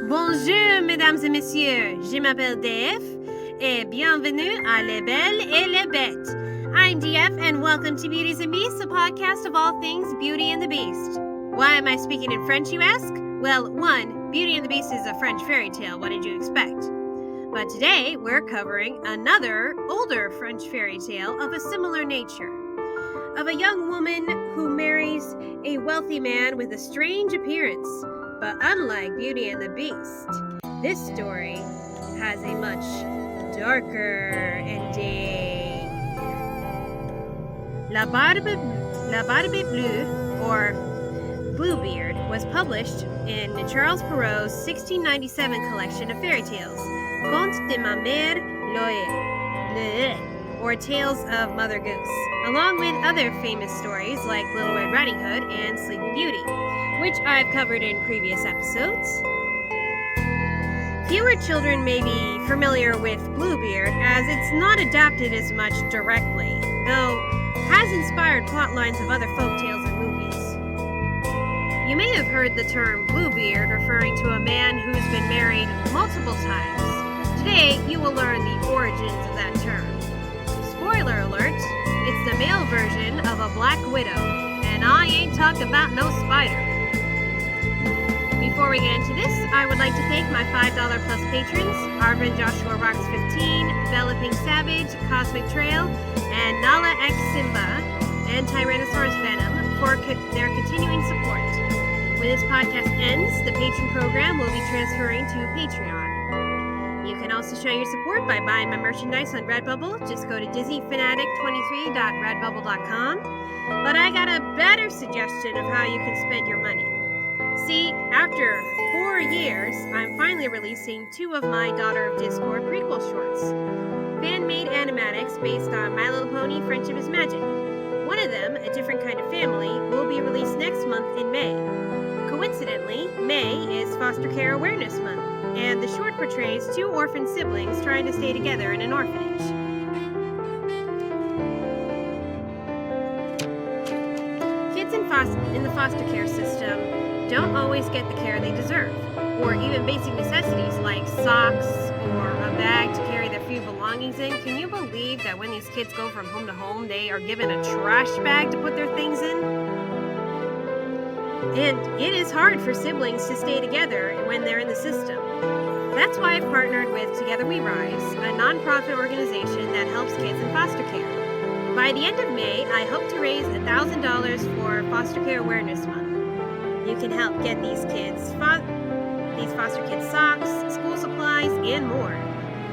Bonjour, mesdames et messieurs. Je m'appelle Dave, et bienvenue à Les Belles et les Bêtes. I'm DF, and welcome to Beauties and Beasts, a podcast of all things Beauty and the Beast. Why am I speaking in French, you ask? Well, one, Beauty and the Beast is a French fairy tale. What did you expect? But today, we're covering another older French fairy tale of a similar nature. Of a young woman who marries a wealthy man with a strange appearance. But unlike Beauty and the Beast, this story has a much darker ending. La Barbe Bleue, or Bluebeard, was published in Charles Perrault's 1697 collection of fairy tales, Contes de ma mère Loire, or Tales of Mother Goose, along with other famous stories like Little Red Riding Hood and Sleeping Beauty, which I've covered in previous episodes. Fewer children may be familiar with Bluebeard, as it's not adapted as much directly, though has inspired plot lines of other folktales and movies. You may have heard the term Bluebeard referring to a man who's been married multiple times. Today, you will learn the origins of that term. Spoiler alert, it's the male version of a Black Widow, and I ain't talking about no spider. Before we get into this, I would like to thank my $5 plus patrons, Arvin Joshua Rocks 15, BellaPinkSavage, Cosmic Trail, and nalaxsimba and TyrannosaurusVenom for their continuing support. When this podcast ends, the patron program will be transferring to Patreon. You can also show your support by buying my merchandise on Redbubble. Just go to DisneyFanatic23.redbubble.com. But I got a better suggestion of how you can spend your money. See, after 4 years, I'm finally releasing 2 of my Daughter of Discord prequel shorts. Fan-made animatics based on My Little Pony Friendship is Magic. One of them, A Different Kind of Family, will be released next month in May. Coincidentally, May is Foster Care Awareness Month, and the short portrays 2 orphan siblings trying to stay together in an orphanage. Kids in the foster care system don't always get the care they deserve, or even basic necessities like socks or a bag to carry their few belongings in. Can you believe that when these kids go from home to home, they are given a trash bag to put their things in? And it is hard for siblings to stay together when they're in the system. That's why I've partnered with Together We Rise, a nonprofit organization that helps kids in foster care. By the end of May, I hope to raise $1,000 for Foster Care Awareness Month. You can help get these foster kids socks, school supplies, and more.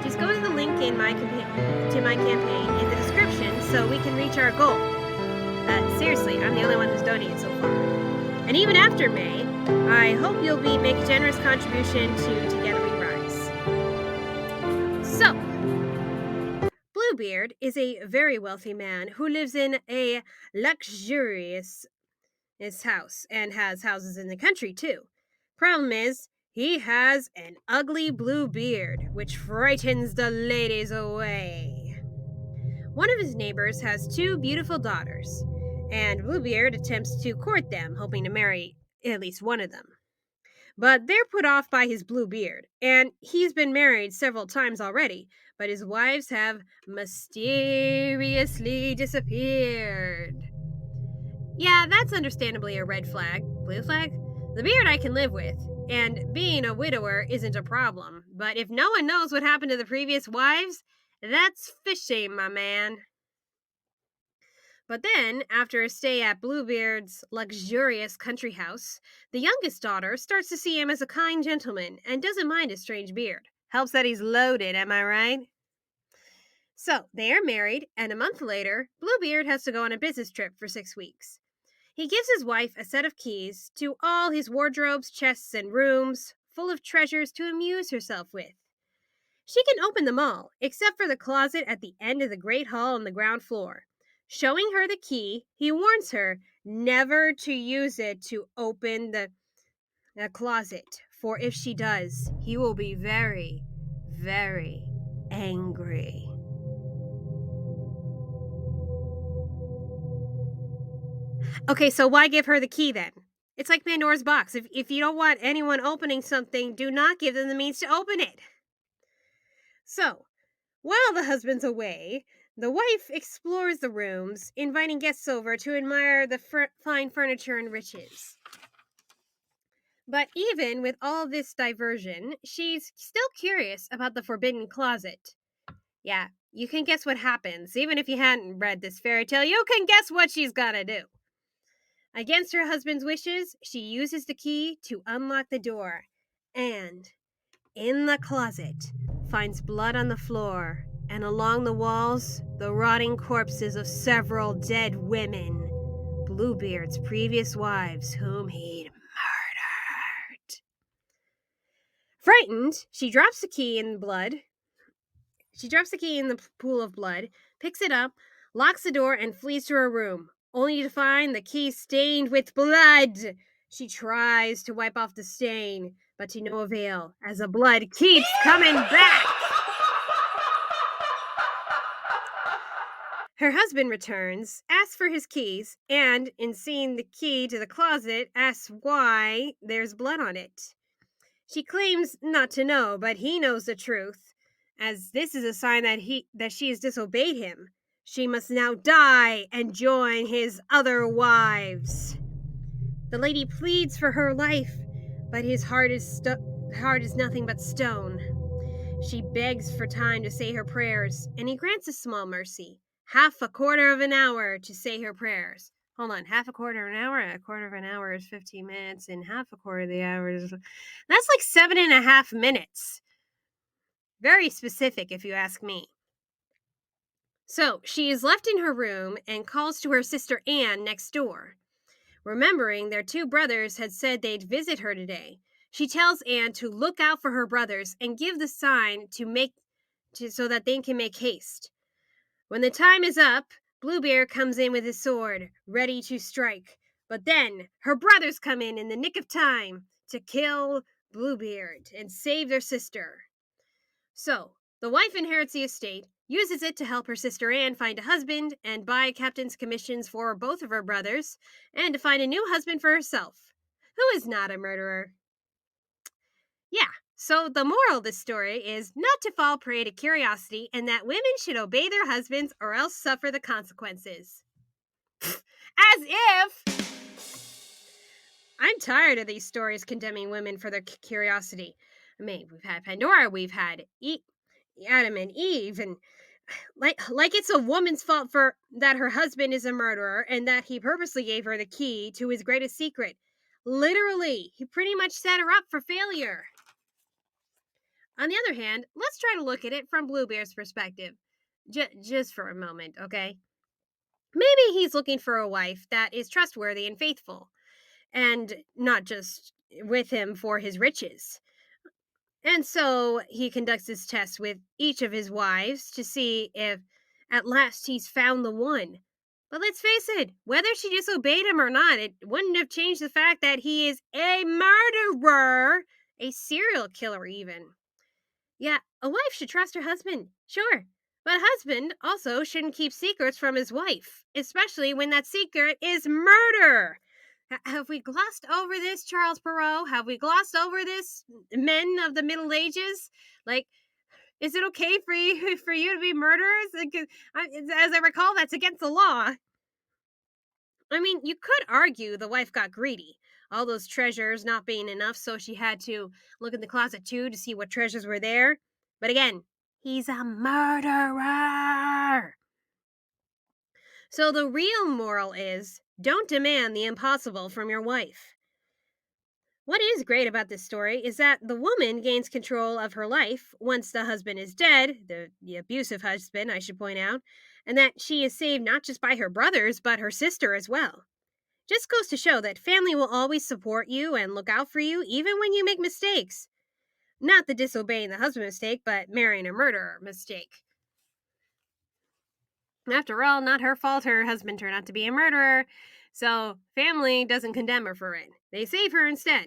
Just go to the link in my campaign in the description so we can reach our goal. Seriously, I'm the only one who's donated so far. And even after May, I hope you'll make a generous contribution to Together We Rise. So, Bluebeard is a very wealthy man who lives in a luxurious house and has houses in the country too. Problem is, he has an ugly blue beard, which frightens the ladies away. One of his neighbors has 2 beautiful daughters, and Bluebeard attempts to court them, hoping to marry at least one of them. But they're put off by his blue beard, and he's been married several times already, but his wives have mysteriously disappeared. Yeah, that's understandably a red flag. Blue flag? The beard I can live with, and being a widower isn't a problem. But if no one knows what happened to the previous wives, that's fishy, my man. But then, after a stay at Bluebeard's luxurious country house, the youngest daughter starts to see him as a kind gentleman and doesn't mind his strange beard. Helps that he's loaded, am I right? So, they are married, and a month later, Bluebeard has to go on a business trip for 6 weeks. He gives his wife a set of keys to all his wardrobes, chests, and rooms, full of treasures to amuse herself with. She can open them all, except for the closet at the end of the great hall on the ground floor. Showing her the key, he warns her never to use it to open the closet, for if she does, he will be very, very angry. Okay, so why give her the key then? It's like Pandora's box. If you don't want anyone opening something, do not give them the means to open it. So, while the husband's away, the wife explores the rooms, inviting guests over to admire the fine furniture and riches. But even with all this diversion, she's still curious about the forbidden closet. Yeah, you can guess what happens. Even if you hadn't read this fairy tale, you can guess what she's gonna do. Against her husband's wishes, she uses the key to unlock the door, and in the closet finds blood on the floor, and along the walls, the rotting corpses of several dead women, Bluebeard's previous wives, whom he'd murdered. Frightened, she drops the key in the pool of blood, picks it up, locks the door, and flees to her room, only to find the key stained with blood. She tries to wipe off the stain, but to no avail, as the blood keeps coming back. Her husband returns, asks for his keys, and, in seeing the key to the closet, asks why there's blood on it. She claims not to know, but he knows the truth, as this is a sign that she has disobeyed him. She must now die and join his other wives. The lady pleads for her life, but his heart is nothing but stone. She begs for time to say her prayers, and he grants a small mercy, half a quarter of an hour to say her prayers. Hold on, half a quarter of an hour? A quarter of an hour is 15 minutes, and half a quarter of the hour is... That's like 7.5 minutes. Very specific, if you ask me. So, she is left in her room and calls to her sister Anne next door. Remembering their 2 brothers had said they'd visit her today, she tells Anne to look out for her brothers and give the sign so that they can make haste. When the time is up, Bluebeard comes in with his sword, ready to strike. But then her brothers come in the nick of time to kill Bluebeard and save their sister. So, the wife inherits the estate, uses it to help her sister Anne find a husband and buy captain's commissions for both of her brothers, and to find a new husband for herself, who is not a murderer. Yeah, so the moral of this story is not to fall prey to curiosity, and that women should obey their husbands or else suffer the consequences. As if! I'm tired of these stories condemning women for their curiosity. I mean, we've had Pandora, we've had Adam and Eve, and like it's a woman's fault for that her husband is a murderer and that he purposely gave her the key to his greatest secret. Literally, he pretty much set her up for failure. On the other hand, let's try to look at it from Bluebeard's perspective. Just for a moment, okay? Maybe he's looking for a wife that is trustworthy and faithful, and not just with him for his riches. And so he conducts his test with each of his wives to see if at last he's found the one. But let's face it, whether she disobeyed him or not, it wouldn't have changed the fact that he is a murderer, a serial killer even. Yeah, a wife should trust her husband, sure. But a husband also shouldn't keep secrets from his wife, especially when that secret is murder. Have we glossed over this, Charles Perrault? Have we glossed over this, men of the Middle Ages? Like, is it okay for you to be murderers? As I recall, that's against the law. I mean, you could argue the wife got greedy. All those treasures not being enough, so she had to look in the closet too to see what treasures were there. But again, he's a murderer. So the real moral is, don't demand the impossible from your wife. What is great about this story is that the woman gains control of her life once the husband is dead, the abusive husband, I should point out, and that she is saved not just by her brothers, but her sister as well. Just goes to show that family will always support you and look out for you, even when you make mistakes. Not the disobeying the husband mistake, but marrying a murderer mistake. After all, not her fault her husband turned out to be a murderer, so family doesn't condemn her for it. They save her instead.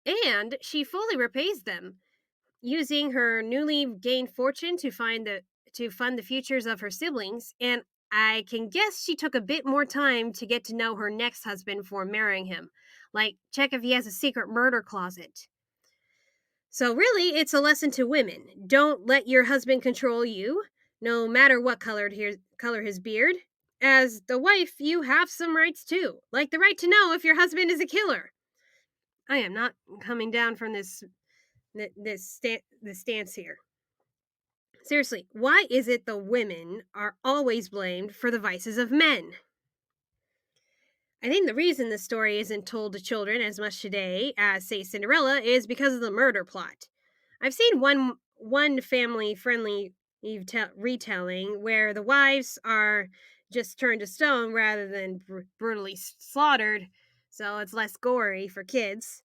And she fully repays them, using her newly gained fortune to fund the futures of her siblings, and I can guess she took a bit more time to get to know her next husband before marrying him. Like, check if he has a secret murder closet. So, really, it's a lesson to women. Don't let your husband control you, no matter what color his beard. As the wife, you have some rights too, like the right to know if your husband is a killer. I am not coming down from this stance here. Seriously, why is it the women are always blamed for the vices of men? I think the reason this story isn't told to children as much today as, say, Cinderella is because of the murder plot. I've seen one family friendly retelling where the wives are just turned to stone rather than brutally slaughtered, so it's less gory for kids.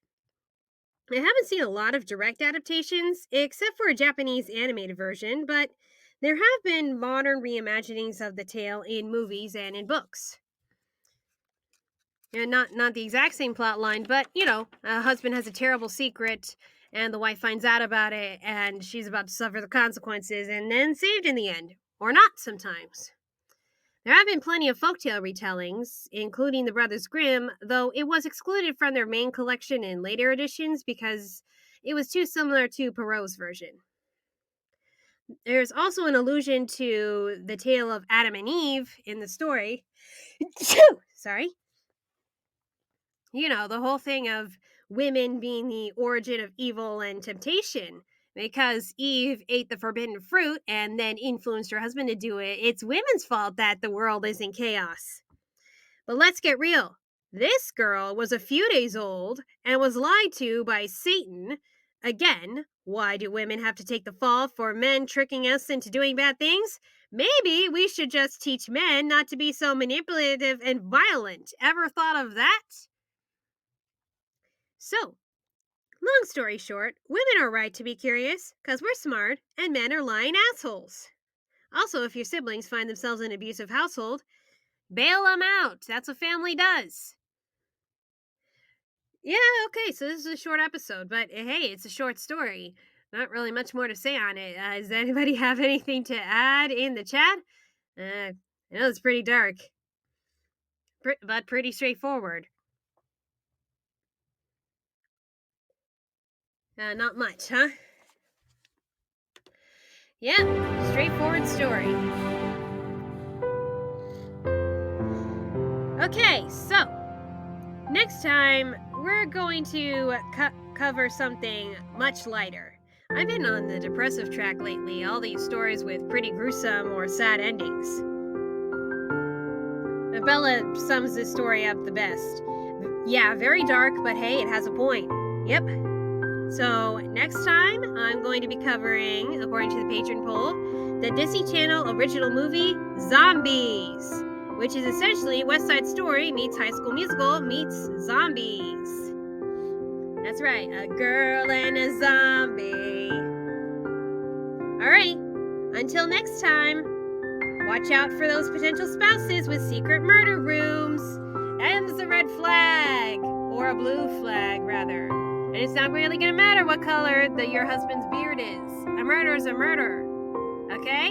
I haven't seen a lot of direct adaptations, except for a Japanese animated version, but there have been modern reimaginings of the tale in movies and in books. Yeah, not the exact same plot line, but a husband has a terrible secret, and the wife finds out about it, and she's about to suffer the consequences, and then saved in the end, or not sometimes. There have been plenty of folktale retellings, including the Brothers Grimm, though it was excluded from their main collection in later editions because it was too similar to Perrault's version. There's also an allusion to the tale of Adam and Eve in the story. Sorry. The whole thing of women being the origin of evil and temptation. Because Eve ate the forbidden fruit and then influenced her husband to do it, it's women's fault that the world is in chaos. But let's get real. This girl was a few days old and was lied to by Satan. Again, why do women have to take the fall for men tricking us into doing bad things? Maybe we should just teach men not to be so manipulative and violent. Ever thought of that? So, long story short, women are right to be curious because we're smart and men are lying assholes. Also, if your siblings find themselves in an abusive household, bail them out. That's what family does. Yeah, okay, so this is a short episode, but hey, it's a short story. Not really much more to say on it. Does anybody have anything to add in the chat? I know it's pretty dark, but pretty straightforward. Not much, huh? Yeah, straightforward story. Okay, so next time we're going to cover something much lighter. I've been on the depressive track lately, all these stories with pretty gruesome or sad endings. Bella sums this story up the best. Yeah, very dark, but hey, it has a point. Yep. So next time, I'm going to be covering, according to the patron poll, the Disney Channel original movie, Zombies, which is essentially West Side Story meets High School Musical meets zombies. That's right, a girl and a zombie. All right, until next time, watch out for those potential spouses with secret murder rooms. M's a red flag, or a blue flag, rather. And it's not really going to matter what color your husband's beard is. A murder is a murder. Okay?